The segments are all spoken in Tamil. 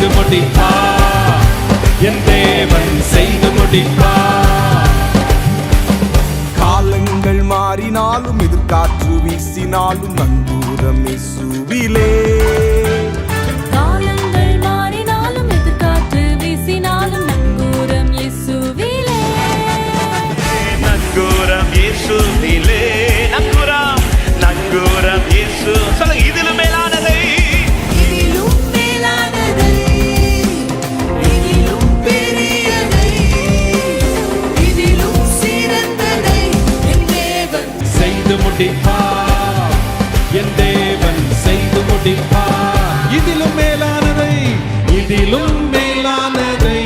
செய்து முடிப்பார். என் தேவன் செய்து முடிப்பார். காலங்கள் மாறினாலும் எதிர்காற்று வீசினாலும் நங்கூரம் இயேசுவிலே. காலங்கள் மாறினாலும் எதிர்காற்று வீசினாலும் நங்கூரம் இயேசுவிலே. நங்கூரம் இயேசுவிலே. நங்கூரம் நங்கூரம் இயேசு. சொல்லுங்க, இதிலும் மேலானதை, இதிலும் மேலானதை, இதிலும் பெரியதை, இதிலும் சிறந்ததை என் தேவன் செய்து முடிப்பார். என் தேவன் செய்து முடிப்பார். இதிலும் மேலானதை, இதிலும் மேலானதை,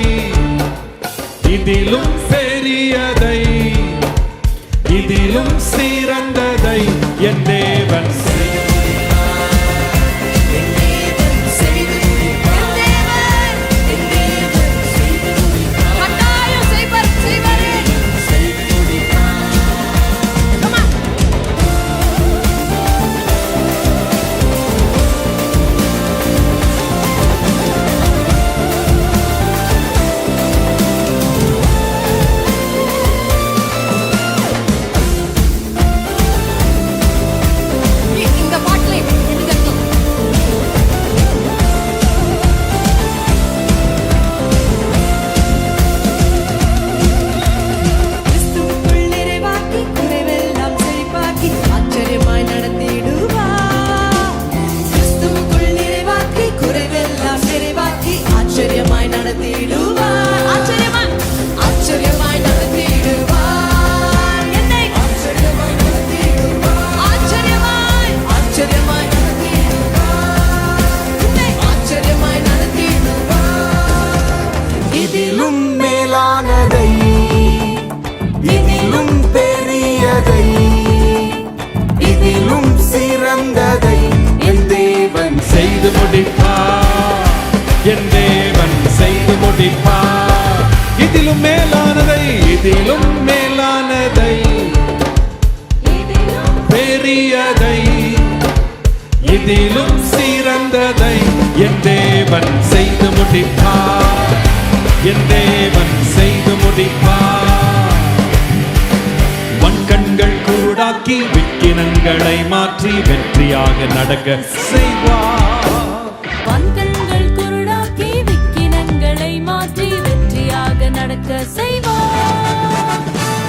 இதிலும் பெரியதை, இதிலும் சிறந்ததை என் தேவன் செய்து முடிப்பார். என் தேவன் செய்து முடிப்பார். இதிலும் மேலானதை, இதிலும் மேலானதை, பெரியதை, இதிலும் சிறந்ததை என் தேவன் செய்து முடிப்பார். என் தேவன் செய்து முடிப்பார். வன்கண்கள் கூடாக்கி விக்கினங்களை மாற்றி வெற்றியாக நடக்க செய்வார். வன்கண்கள் குருடாக்கி விக்கினங்களை மாற்றி வெற்றியாக நடக்க செய்வார்.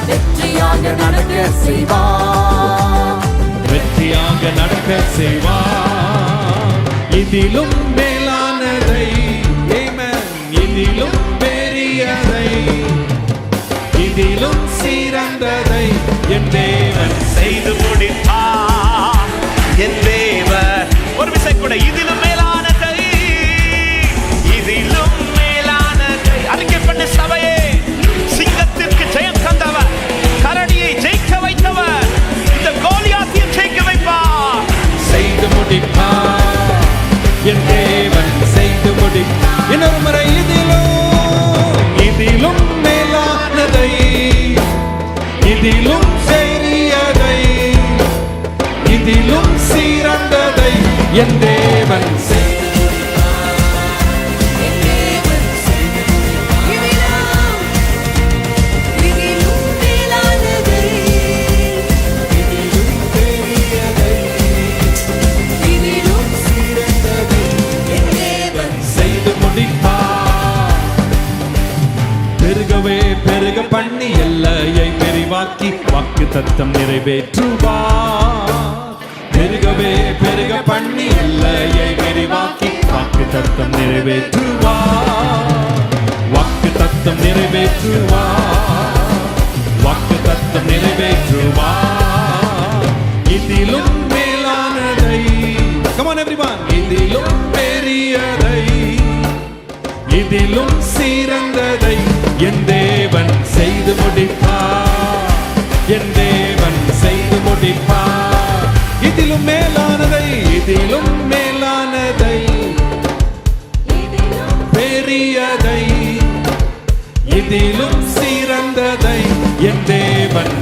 வெற்றியாக நடக்க செய்வார். வெற்றியாக நடக்க செய்வார். இதிலும் மேலானதை, ஆமென், இதிலும் பெரியதை, இதிலும் சிறந்ததை என் தேவன் செய்து முடிப்பார். என் தேவன் ஒரு விசை கூட, இதிலும் மேலானதை, இதிலும் மேலானதை. அறிக்கை பண்ண சபையே, சிங்கத்திற்கு ஜெயம் தந்தவர், கரடியை ஜெயிக்க வைத்தவர், இந்த கோலியாத்தையும் ஜெயிக்க வைப்பார். செய்து முடிப்பார். என் தேவன் செய்து முடிப்பார். இன்னொரு முறை, இதிலும் மேலானதை, இதிலும் பெரியதை, இதிலும் சிறந்ததை என் தேவன் செய்து முடிப்பார். பெருகவே பெருக பண்ணி எல்லையை பெரிவாக்கி வாக்கு தத்தம் நிறைவேற்றுவார். பெருகவே பெருக பண்ணி எல்லையை பெரிவாக்கி வாக்கு தத்தம் நிறைவேற்றுவார். வாக்கு தத்தம் நிறைவேற்றுவார். வாக்கு தத்தம் நிறைவேற்றுவார். இதிலும் மேலானதை, come on everyone, இதிலும் பெரியதை, இதிலும் சிறந்ததை என் தேவன் செய்து முடிப்பார். என் தேவன் செய்து முடிப்பார். இதிலும் மேலானதை, இதிலும் மேலானதை, பெரியதை, இதிலும் சிறந்ததை என் தேவன்